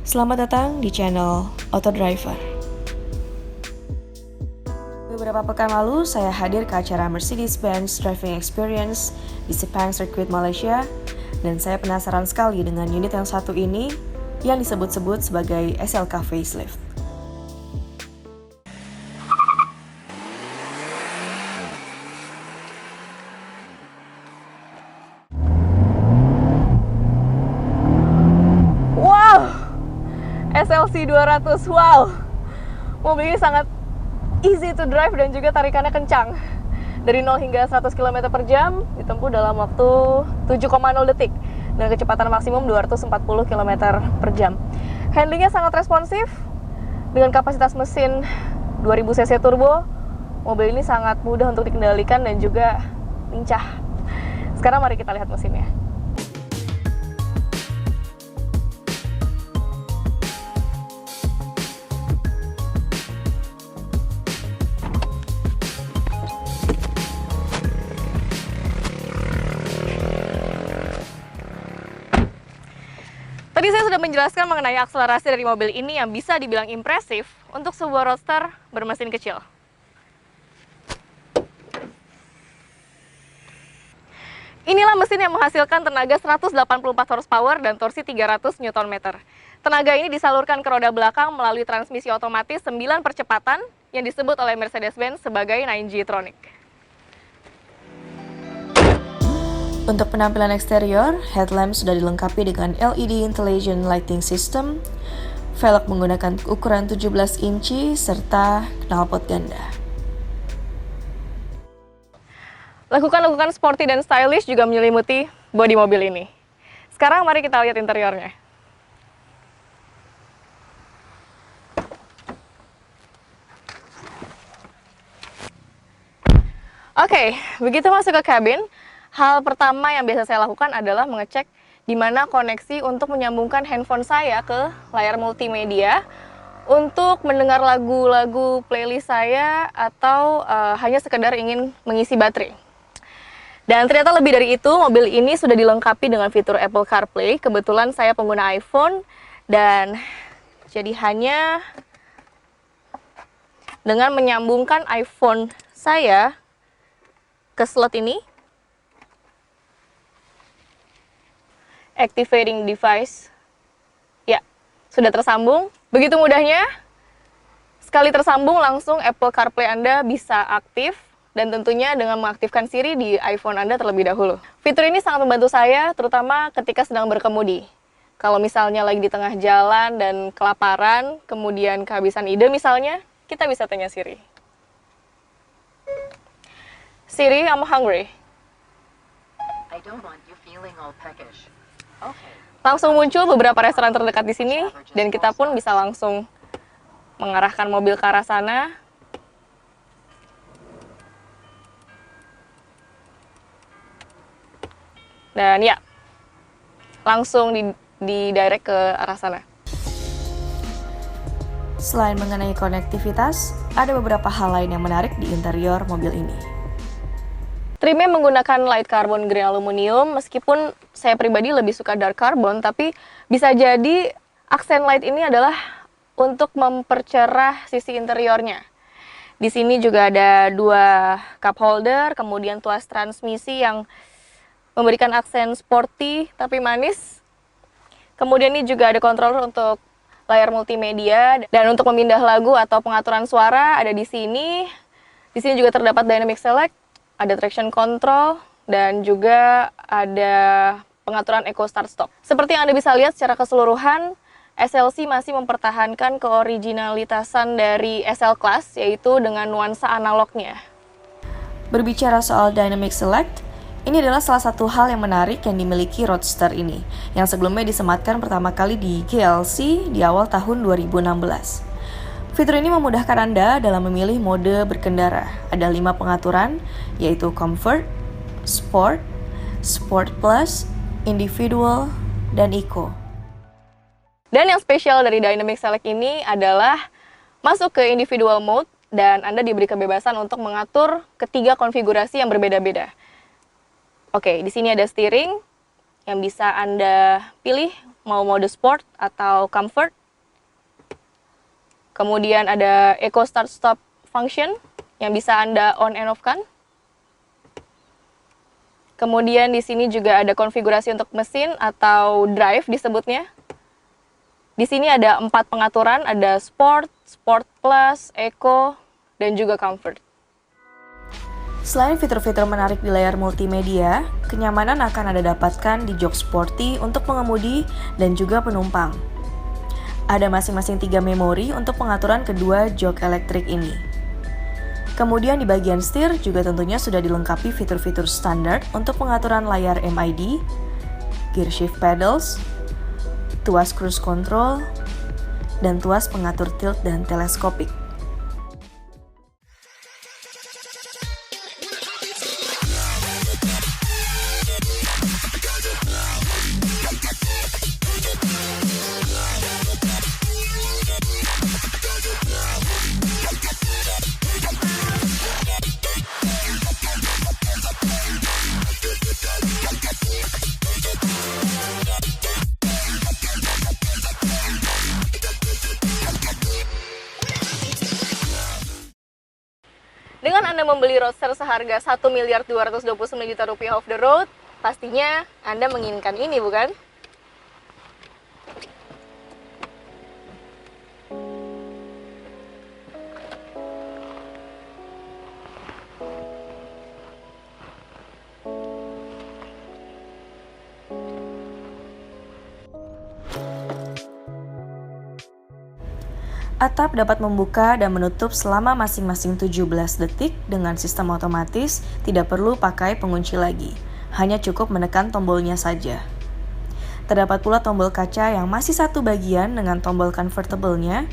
Selamat datang di channel Auto Driver. Beberapa pekan lalu, saya hadir ke acara Mercedes-Benz Driving Experience di Sepang Circuit Malaysia, dan saya penasaran sekali dengan unit yang satu ini yang disebut-sebut sebagai SLK facelift. SLC 200, wow, mobil ini sangat easy to drive dan juga tarikannya kencang. Dari 0 hingga 100 km per jam ditempuh dalam waktu 7,0 detik dengan kecepatan maksimum 240 km per jam. Handlingnya sangat responsif dengan kapasitas mesin 2000 cc turbo. Mobil ini sangat mudah untuk dikendalikan dan juga lincah. Sekarang mari kita lihat mesinnya. Tadi saya sudah menjelaskan mengenai akselerasi dari mobil ini yang bisa dibilang impresif untuk sebuah roadster bermesin kecil. Inilah mesin yang menghasilkan tenaga 184 horsepower dan torsi 300 Nm. Tenaga ini disalurkan ke roda belakang melalui transmisi otomatis 9 percepatan yang disebut oleh Mercedes-Benz sebagai 9G-tronic. Untuk penampilan eksterior, headlamp sudah dilengkapi dengan LED Intelligent Lighting System, velg menggunakan ukuran 17 inci, serta knalpot ganda. Lekukan-lekukan sporty dan stylish juga menyelimuti bodi mobil ini. Sekarang mari kita lihat interiornya. Oke, begitu masuk ke kabin, hal pertama yang biasa saya lakukan adalah mengecek di mana koneksi untuk menyambungkan handphone saya ke layar multimedia untuk mendengar lagu-lagu playlist saya atau hanya sekedar ingin mengisi baterai. Dan ternyata lebih dari itu, mobil ini sudah dilengkapi dengan fitur Apple CarPlay. Kebetulan saya pengguna iPhone dan jadi hanya dengan menyambungkan iPhone saya ke slot ini, activating device, ya, sudah tersambung. Begitu mudahnya, sekali tersambung langsung Apple CarPlay Anda bisa aktif, dan tentunya dengan mengaktifkan Siri di iPhone Anda terlebih dahulu. Fitur ini sangat membantu saya, terutama ketika sedang berkemudi. Kalau misalnya lagi di tengah jalan dan kelaparan, kemudian kehabisan ide misalnya, kita bisa tanya Siri. Siri, I'm hungry. I don't want you feeling all peckish. Okay. Langsung muncul beberapa restoran terdekat di sini, dan kita pun bisa langsung mengarahkan mobil ke arah sana. Dan ya, langsung di direct ke arah sana. Selain mengenai konektivitas, ada beberapa hal lain yang menarik di interior mobil ini. Trimnya menggunakan light carbon green aluminium, meskipun saya pribadi lebih suka dark carbon, tapi bisa jadi aksen light ini adalah untuk mempercerah sisi interiornya. Di sini juga ada 2 cup holder, kemudian tuas transmisi yang memberikan aksen sporty tapi manis. Kemudian ini juga ada controller untuk layar multimedia, dan untuk memindah lagu atau pengaturan suara ada di sini. Di sini juga terdapat dynamic select, ada traction control, dan juga ada pengaturan eco start stop. Seperti yang Anda bisa lihat secara keseluruhan, SLC masih mempertahankan keoriginalitasan dari SL Class, yaitu dengan nuansa analognya. Berbicara soal dynamic select, ini adalah salah satu hal yang menarik yang dimiliki Roadster ini, yang sebelumnya disematkan pertama kali di GLC di awal tahun 2016. Fitur ini memudahkan Anda dalam memilih mode berkendara. Ada 5 pengaturan, yaitu Comfort, Sport, Sport Plus, Individual, dan Eco. Dan yang spesial dari Dynamic Select ini adalah masuk ke Individual Mode, dan Anda diberi kebebasan untuk mengatur ketiga konfigurasi yang berbeda-beda. Oke, di sini ada steering, yang bisa Anda pilih mau mode sport atau comfort. Kemudian ada Eco Start Stop function yang bisa Anda on and off-kan. Kemudian di sini juga ada konfigurasi untuk mesin atau drive disebutnya. Di sini ada 4 pengaturan, ada Sport, Sport Plus, Eco, dan juga Comfort. Selain fitur-fitur menarik di layar multimedia, kenyamanan akan Anda dapatkan di jok sporty untuk pengemudi dan juga penumpang. Ada masing-masing 3 memori untuk pengaturan kedua jok elektrik ini. Kemudian di bagian setir juga tentunya sudah dilengkapi fitur-fitur standar untuk pengaturan layar MID, gear shift pedals, tuas cruise control, dan tuas pengatur tilt dan teleskopik. Dengan Anda membeli Roadster seharga 1.229 juta rupiah off the road, pastinya Anda menginginkan ini, bukan? Atap dapat membuka dan menutup selama masing-masing 17 detik dengan sistem otomatis, tidak perlu pakai pengunci lagi. Hanya cukup menekan tombolnya saja. Terdapat pula tombol kaca yang masih satu bagian dengan tombol convertible-nya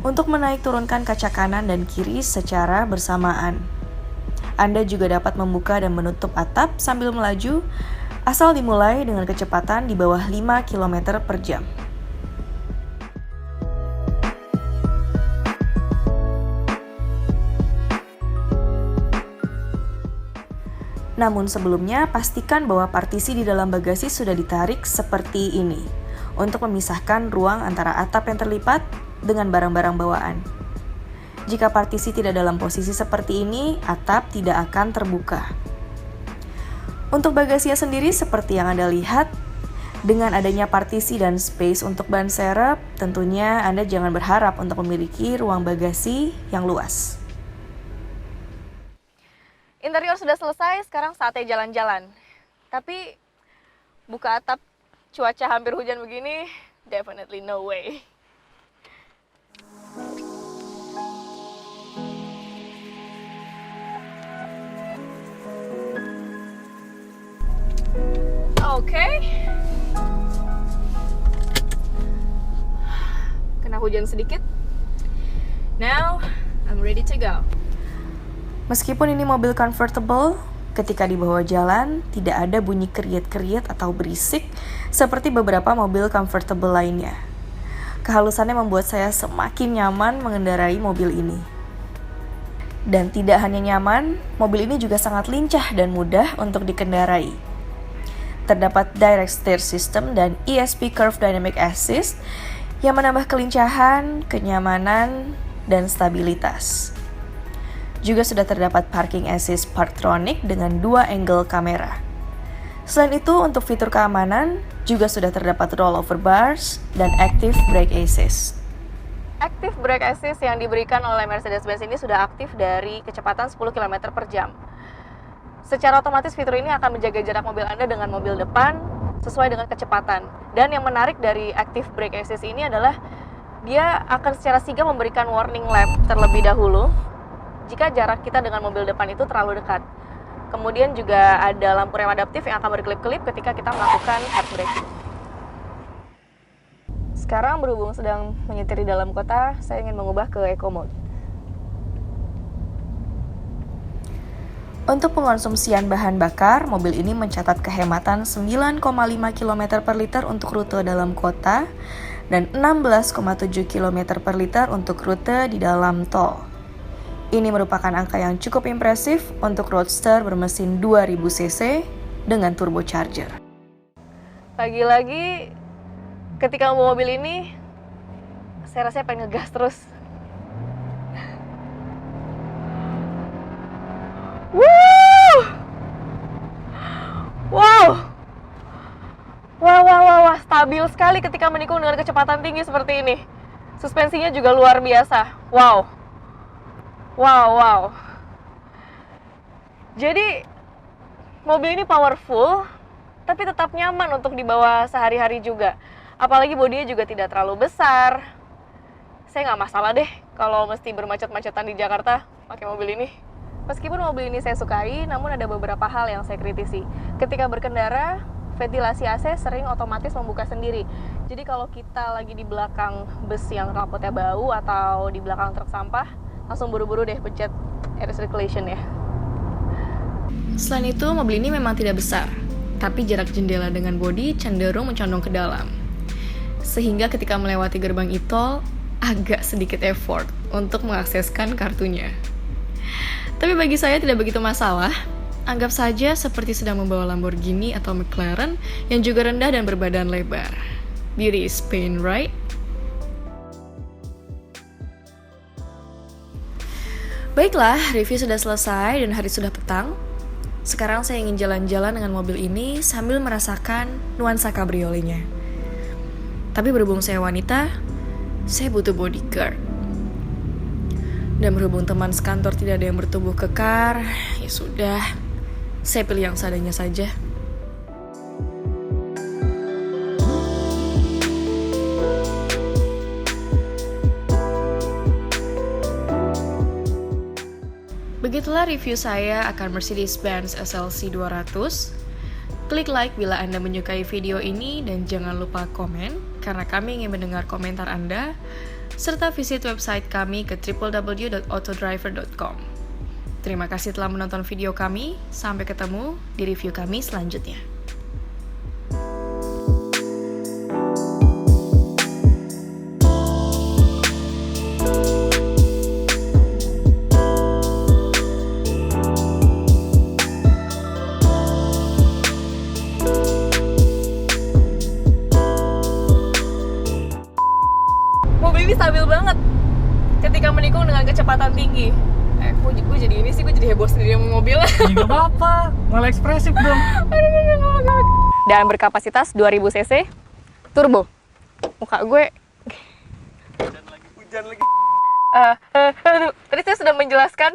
untuk menaik turunkan kaca kanan dan kiri secara bersamaan. Anda juga dapat membuka dan menutup atap sambil melaju, asal dimulai dengan kecepatan di bawah 5 km per jam. Namun sebelumnya, pastikan bahwa partisi di dalam bagasi sudah ditarik seperti ini untuk memisahkan ruang antara atap yang terlipat dengan barang-barang bawaan. Jika partisi tidak dalam posisi seperti ini, atap tidak akan terbuka. Untuk bagasinya sendiri seperti yang Anda lihat, dengan adanya partisi dan space untuk ban serep, tentunya Anda jangan berharap untuk memiliki ruang bagasi yang luas. Interior sudah selesai, sekarang saatnya jalan-jalan. Tapi buka atap, cuaca hampir hujan begini, definitely no way. Oke. Kena hujan sedikit. Now, I'm ready to go. Meskipun ini mobil convertible, ketika dibawa jalan tidak ada bunyi kriet-kriet atau berisik seperti beberapa mobil convertible lainnya. Kehalusannya membuat saya semakin nyaman mengendarai mobil ini. Dan tidak hanya nyaman, mobil ini juga sangat lincah dan mudah untuk dikendarai. Terdapat direct steer system dan ESP Curve Dynamic Assist yang menambah kelincahan, kenyamanan, dan stabilitas. Juga sudah terdapat Parking Assist Parktronic dengan 2 angle kamera. Selain itu, untuk fitur keamanan, juga sudah terdapat rollover bars dan Active Brake Assist. Active Brake Assist yang diberikan oleh Mercedes-Benz ini sudah aktif dari kecepatan 10 km per jam. Secara otomatis fitur ini akan menjaga jarak mobil Anda dengan mobil depan sesuai dengan kecepatan. Dan yang menarik dari Active Brake Assist ini adalah dia akan secara sigap memberikan warning lamp terlebih dahulu jika jarak kita dengan mobil depan itu terlalu dekat. Kemudian juga ada lampu rem adaptif yang akan berkelip-kelip ketika kita melakukan hard braking. Sekarang berhubung sedang menyetir di dalam kota, saya ingin mengubah ke Eco Mode. Untuk pengonsumsian bahan bakar, mobil ini mencatat kehematan 9,5 km per liter untuk rute dalam kota dan 16,7 km per liter untuk rute di dalam tol. Ini merupakan angka yang cukup impresif untuk Roadster bermesin 2000 cc dengan turbocharger. Lagi-lagi ketika membawa mobil ini, saya rasanya pengen ngegas terus. Wuh! Wow! Wah, stabil sekali ketika menikung dengan kecepatan tinggi seperti ini. Suspensinya juga luar biasa. Wow. Jadi, mobil ini powerful, tapi tetap nyaman untuk dibawa sehari-hari juga. Apalagi bodinya juga tidak terlalu besar. Saya nggak masalah deh kalau mesti bermacet-macetan di Jakarta pakai mobil ini. Meskipun mobil ini saya sukai, namun ada beberapa hal yang saya kritisi. Ketika berkendara, ventilasi AC sering otomatis membuka sendiri. Jadi kalau kita lagi di belakang bus yang knalpotnya bau atau di belakang truk sampah, langsung buru-buru deh pencet air circulation ya. Selain itu, mobil ini memang tidak besar, tapi jarak jendela dengan bodi cenderung mencondong ke dalam. Sehingga ketika melewati gerbang e-tol, agak sedikit effort untuk mengakseskan kartunya. Tapi bagi saya tidak begitu masalah. Anggap saja seperti sedang membawa Lamborghini atau McLaren yang juga rendah dan berbadan lebar. Beauty is pain, right? Baiklah, review sudah selesai dan hari sudah petang. Sekarang saya ingin jalan-jalan dengan mobil ini sambil merasakan nuansa kabriolenya. Tapi berhubung saya wanita, saya butuh bodyguard. Dan berhubung teman sekantor tidak ada yang bertubuh kekar, ya sudah, saya pilih yang seadanya saja. Begitulah review saya akan Mercedes-Benz SLC 200. Klik like bila Anda menyukai video ini dan jangan lupa komen karena kami ingin mendengar komentar Anda, serta visit website kami ke www.autodriver.com. Terima kasih telah menonton video kami, sampai ketemu di review kami selanjutnya. Mobil ini stabil banget ketika menikung dengan kecepatan tinggi. Gue jadi ini sih, gue jadi heboh sendiri sama mobil. Nggak apa-apa, malah ekspresif dong. Dan berkapasitas 2000 cc turbo. Muka gue Hujan lagi. tadi saya sudah menjelaskan